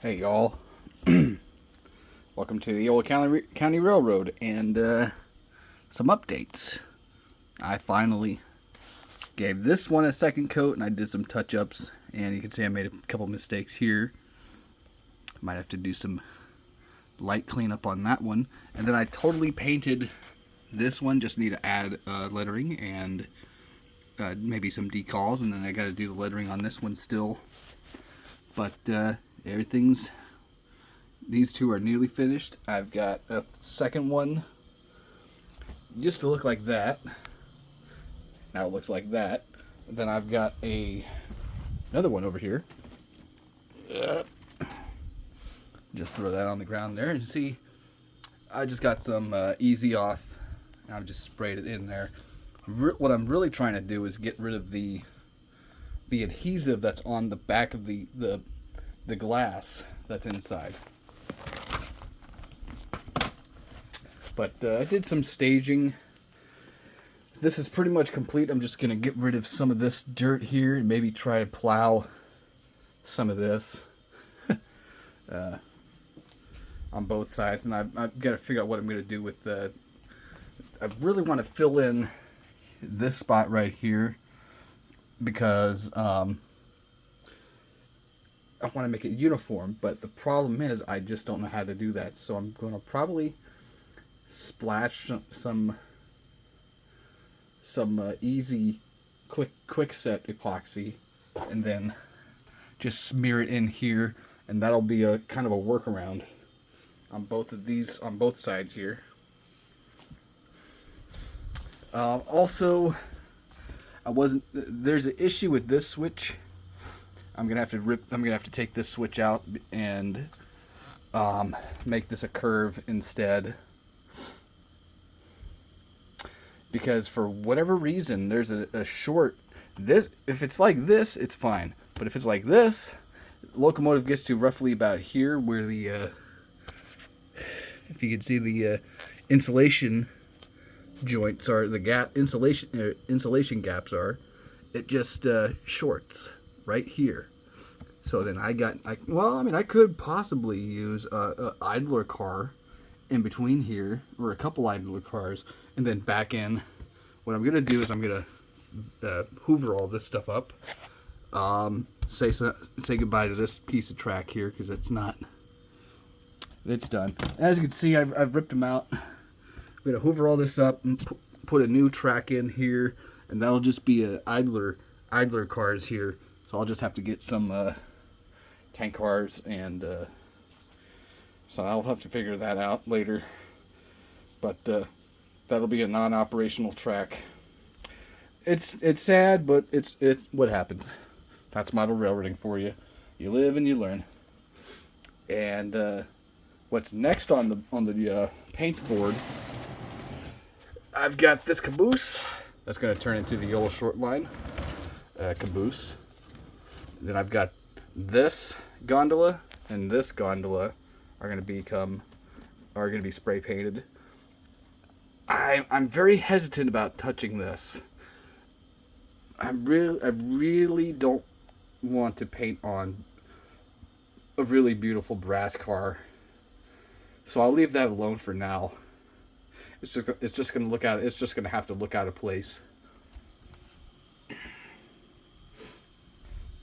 Hey y'all, welcome to the old County Railroad and some updates. I finally gave this one a second coat and I did some touch-ups, and you can see I made a couple mistakes here. Might have to do some light cleanup on that one, and then I totally painted this one. Just need to add lettering and maybe some decals, and then I got to do the lettering on this one still, but these two are nearly finished. I've got a second one just to look like that. Now it looks like that. Then I've got another one over here. Just throw that on the ground there and see. I just got some easy off. I've just sprayed it in there. What I'm really trying to do is get rid of the adhesive that's on the back of the glass that's inside. But I did some staging. This is pretty much complete. I'm just going to get rid of some of this dirt here and maybe try to plow some of this on both sides. And I've got to figure out what I'm going to do with the... I really want to fill in this spot right here because I want to make it uniform, but the problem is I just don't know how to do that. So I'm going to probably splash some easy quick set epoxy and then just smear it in here, and that'll be a kind of a workaround on both of these, on both sides here. Also, there's an issue with this switch. I'm gonna have to take this switch out and make this a curve instead, because for whatever reason there's a short. This, if it's like this, it's fine, but if it's like this, the locomotive gets to roughly about here where the if you can see the insulation joints are, the gap insulation gaps are, it just shorts right here. So then I could possibly use a idler car in between here, or a couple idler cars, and then back in. What I'm gonna do is I'm gonna hoover all this stuff up. Say goodbye to this piece of track here because it's done. As you can see, I've ripped them out. I'm gonna hoover all this up and put a new track in here, and that'll just be a idler cars here. So I'll just have to get some tank cars, and so I'll have to figure that out later. But that'll be a non-operational track. It's sad, but it's what happens. That's model railroading for you. You live and you learn. And what's next on the paint board? I've got this caboose that's going to turn into the yellow short line caboose. Then I've got this gondola and this gondola are going to be spray painted. I'm very hesitant about touching this. I really don't want to paint on a really beautiful brass car, so I'll leave that alone for now. It's just going to have to look out of place.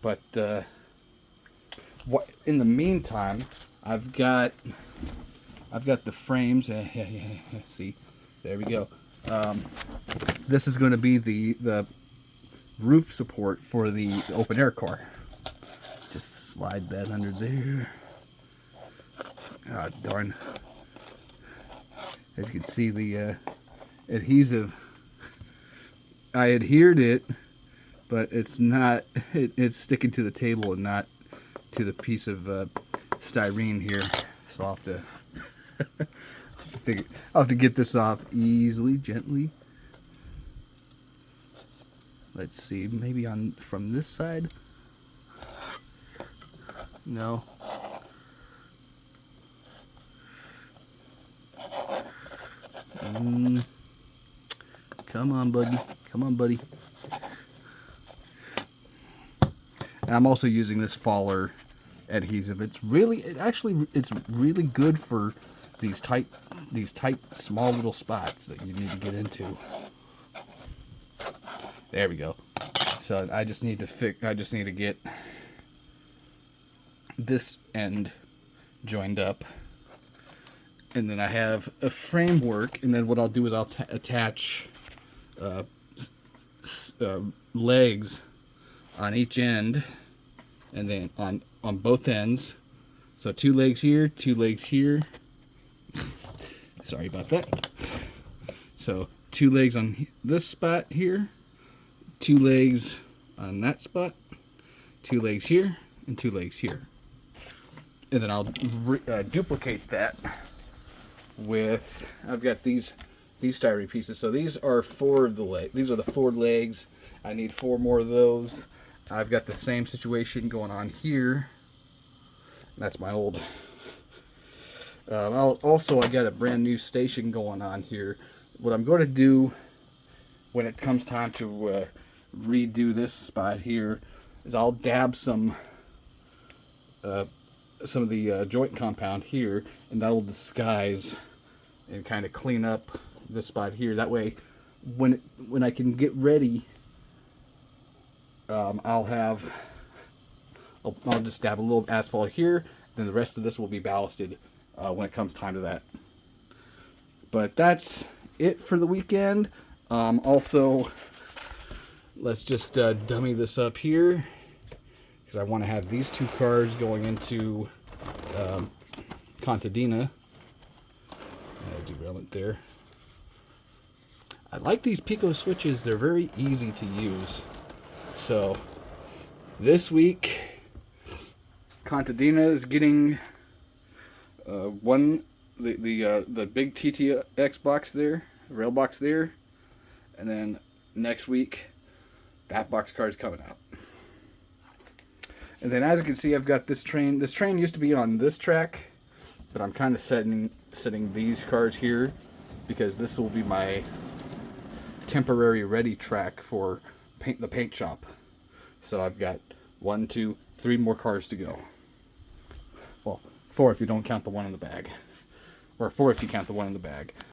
But in the meantime, I've got the frames. See, there we go. This is going to be the roof support for the open air car. Just slide that under there. Ah, darn. As you can see, the adhesive, I adhered it, but it's not, it's sticking to the table and not to the piece of styrene here. So I'll have to get this off easily, gently. Let's see, maybe from this side. No. Come on, buddy. Come on, buddy. And I'm also using this Faller adhesive. It's really, it's really good for these tight small little spots that you need to get into. There we go. So I just need to get this end joined up, and then I have a framework, and then what I'll do is I'll attach legs on each end, and then on both ends. So 2 legs here, 2 legs here. Sorry about that. So 2 legs on this spot here, 2 legs on that spot, 2 legs here, and 2 legs here. And then I'll duplicate that with, I've got these styrene pieces. So these are 4 of the legs. These are the 4 legs. I need 4 more of those. I've got the same situation going on here. That's my old. I got a brand new station going on here. What I'm going to do when it comes time to redo this spot here is I'll dab some of the joint compound here, and that will disguise and kind of clean up this spot here. That way, when I can get ready, I'll just dab a little asphalt here, then the rest of this will be ballasted when it comes time to that. But that's it for the weekend. Also, let's just dummy this up here, because I want to have these 2 cars going into Contadina. Derailment there. I like these Pico switches. They're very easy to use. So this week, Contadina is getting the big TTX box there, rail box there, and then next week that box car is coming out. And then, as you can see, I've got this train. This train used to be on this track, but I'm kind of setting these cars here because this will be my temporary ready track for the paint shop. So I've got 1, 2, 3 more cars to go. Well, 4 if you don't count the one in the bag, or 4 if you count the one in the bag.